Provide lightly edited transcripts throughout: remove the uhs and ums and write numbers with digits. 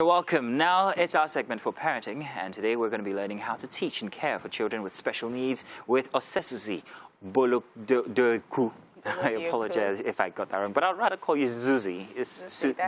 Welcome. Now it's our segment for parenting, and today we're going to be learning how to teach and care for children with special needs with Osezusi Bolodeoku. I apologize if I got that wrong, but I'd rather call you Zuzi.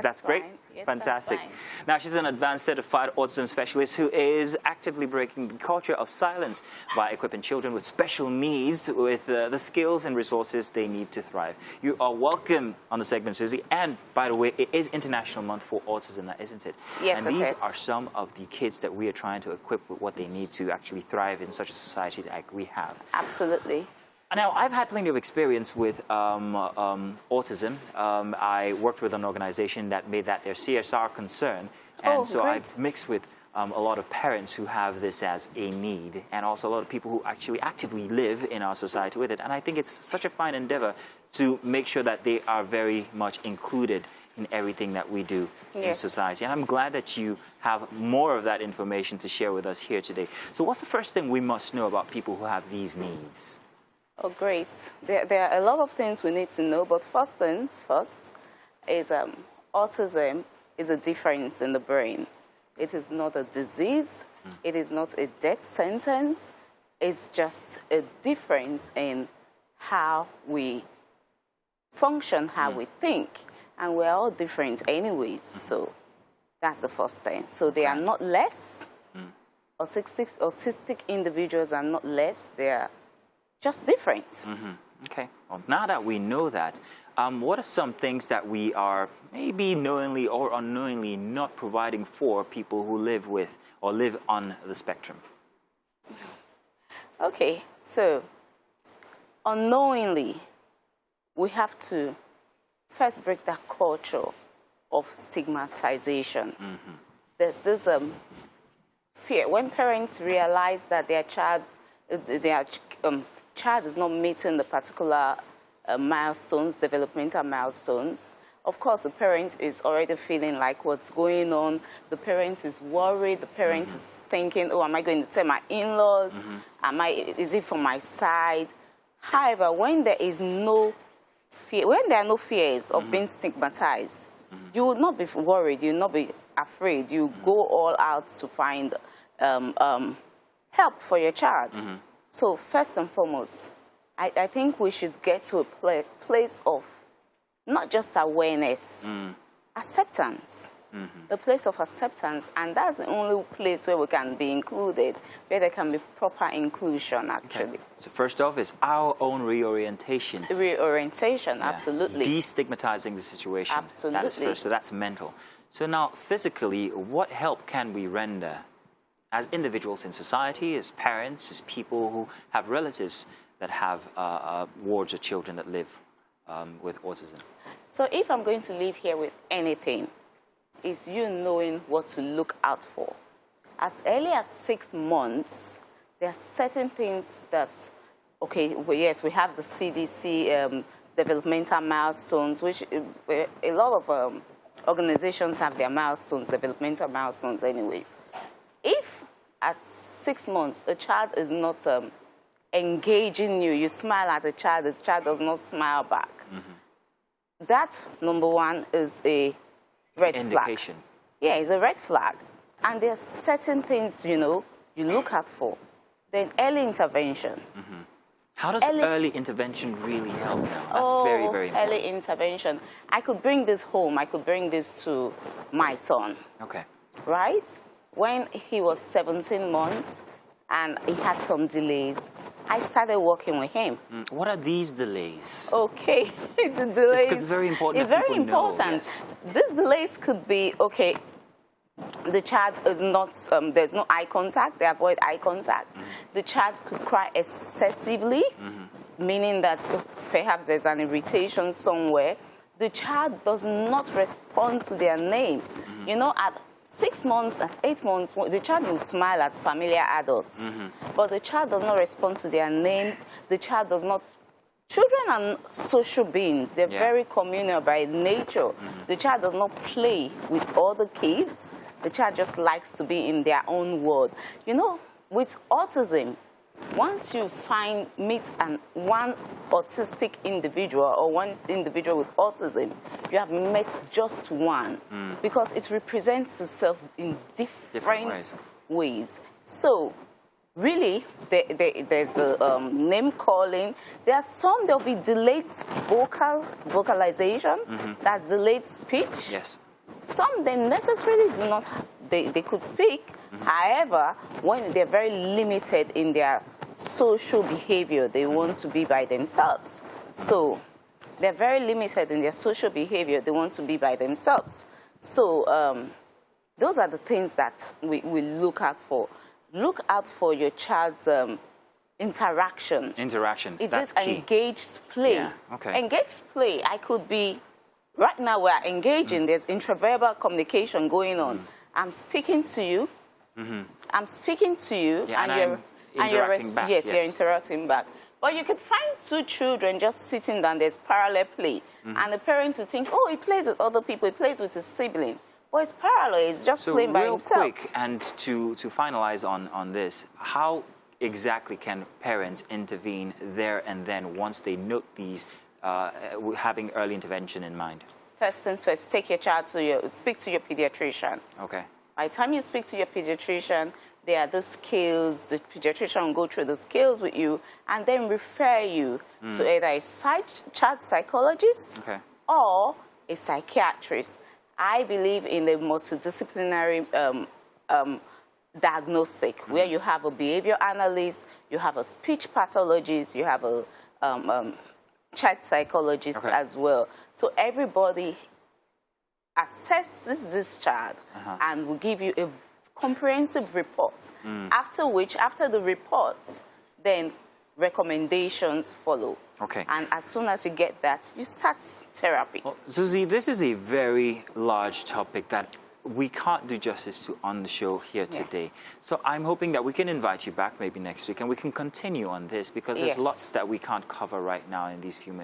That's great? Yes, fantastic. that's fine. Now, she's an advanced certified autism specialist who is actively breaking the culture of silence by equipping children with special needs with the skills and resources they need to thrive. You are welcome on the segment, Susie. And, by the way, it is International Month for Autism, isn't it? Yes, and these are some of the kids that we are trying to equip with what they need to actually thrive in such a society like we have. Absolutely. Now, I've had plenty of experience with autism. I worked with an organization that made that their CSR concern. And so great. I've mixed with a lot of parents who have this as a need, and also a lot of people who actually actively live in our society with it. And I think it's such a fine endeavor to make sure that they are very much included in everything that we do in society. And I'm glad that you have more of that information to share with us here today. So what's the first thing we must know about people who have these needs? Oh, great. There are a lot of things we need to know, but first things first is autism is a difference in the brain. It is not a disease. It is not a death sentence. It's just a difference in how we function, how we think. And we're all different anyways, so that's the first thing. So they are not less. Autistic individuals are not less. They are just different. Okay. Well, now that we know that, what are some things that we are maybe knowingly or unknowingly not providing for people who live with or live on the spectrum? Okay, so unknowingly, we have to first break that culture of stigmatization. There's this fear. When parents realize that their child is not meeting the particular milestones, developmental milestones, of course, the parent is already feeling like what's going on. The parent is worried. The parent is thinking, oh, am I going to tell my in-laws? Is it from my side? However, when there is no fear, when there are no fears of being stigmatized, you will not be worried. You will not be afraid. You go all out to find help for your child. So first and foremost, I think we should get to a place of not just awareness, acceptance, the place of acceptance, and that's the only place where we can be included, where there can be proper inclusion, actually. Okay. So first off is our own reorientation. Reorientation, absolutely. Destigmatizing the situation. Absolutely. That is first, so that's mental. So now, physically, what help can we render as individuals in society, as parents, as people who have relatives that have wards or children that live with autism? So if I'm going to live here with anything, it's you knowing what to look out for. As early as 6 months, there are certain things that, okay, well, yes, we have the CDC developmental milestones, which a lot of organizations have their milestones, developmental milestones anyways. If at 6 months a child is not engaging you, you smile at the child does not smile back. That, number one, is a red indication. flag. Yeah, it's a red flag. And there are certain things, you know, you look out for. Then early intervention. How does early intervention really help now? That's very, very important. Early intervention. I could bring this home. I could bring this to my son. Okay. Right? When he was 17 months and he had some delays, I started working with him. What are these delays? Okay, the delays. It's very important. It's very important. These delays could be, okay, the child is not, there's no eye contact, they avoid eye contact. The child could cry excessively, meaning that perhaps there's an irritation somewhere. The child does not respond to their name. You know, at 6 months, at 8 months, the child will smile at familiar adults. But the child does not respond to their name. The child does not... Children are social beings. They're very communal by nature. The child does not play with other kids. The child just likes to be in their own world. You know, with autism, once you meet one autistic individual or one individual with autism, you have met just one, because it represents itself in different ways. So really, there's the name calling. There are some, there'll be delayed vocalization, that's delayed speech. Yes. Some, they necessarily do not, they could speak. However, when they're very limited in their social behavior, they want to be by themselves. So they're very limited in their social behavior, they want to be by themselves. So those are the things that we look out for. Look out for your child's interaction. Interaction, that's it key. Engaged play. Yeah, okay. Engaged play, I could be, right now we're engaging, there's intraverbal communication going on. I'm speaking to you, I'm speaking to you, yeah, and you're interacting back. Yes, you're interacting back. But you could find two children just sitting down, there's parallel play, and the parent will think, oh, he plays with other people, he plays with his sibling. Well, it's parallel, it's just playing by himself. So real quick, and to finalize on this, how exactly can parents intervene there and then once they note these, having early intervention in mind? First things first, take your child speak to your pediatrician. Okay. By the time you speak to your pediatrician, there are the skills, the pediatrician will go through the skills with you and then refer you to either a child psychologist or a psychiatrist. I believe in a multidisciplinary diagnostic where you have a behavior analyst, you have a speech pathologist, you have a child psychologist as well. So everybody assesses this child and will give you a comprehensive report. After the reports, then recommendations follow. Okay. And as soon as you get that, you start therapy. Well, Susie, this is a very large topic that we can't do justice to on the show here today. So I'm hoping that we can invite you back maybe next week and we can continue on this because there's lots that we can't cover right now in these few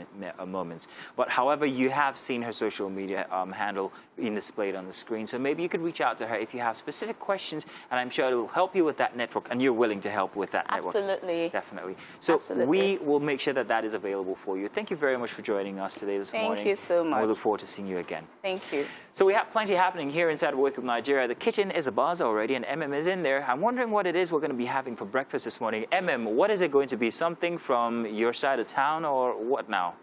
moments. But however, you have seen her social media handle being displayed on the screen. So maybe you could reach out to her if you have specific questions, and I'm sure it will help you with that network, and you're willing to help with that network. Absolutely. Definitely. So we will make sure that that is available for you. Thank you very much for joining us today this morning. Thank you so much. We look forward to seeing you again. Thank you. So we have plenty happening here inside Wake Up Nigeria. The kitchen is abuzz already, and is in there. I'm wondering what it is we're going to be having for breakfast this morning. What is it going to be? Something from your side of town, or what now?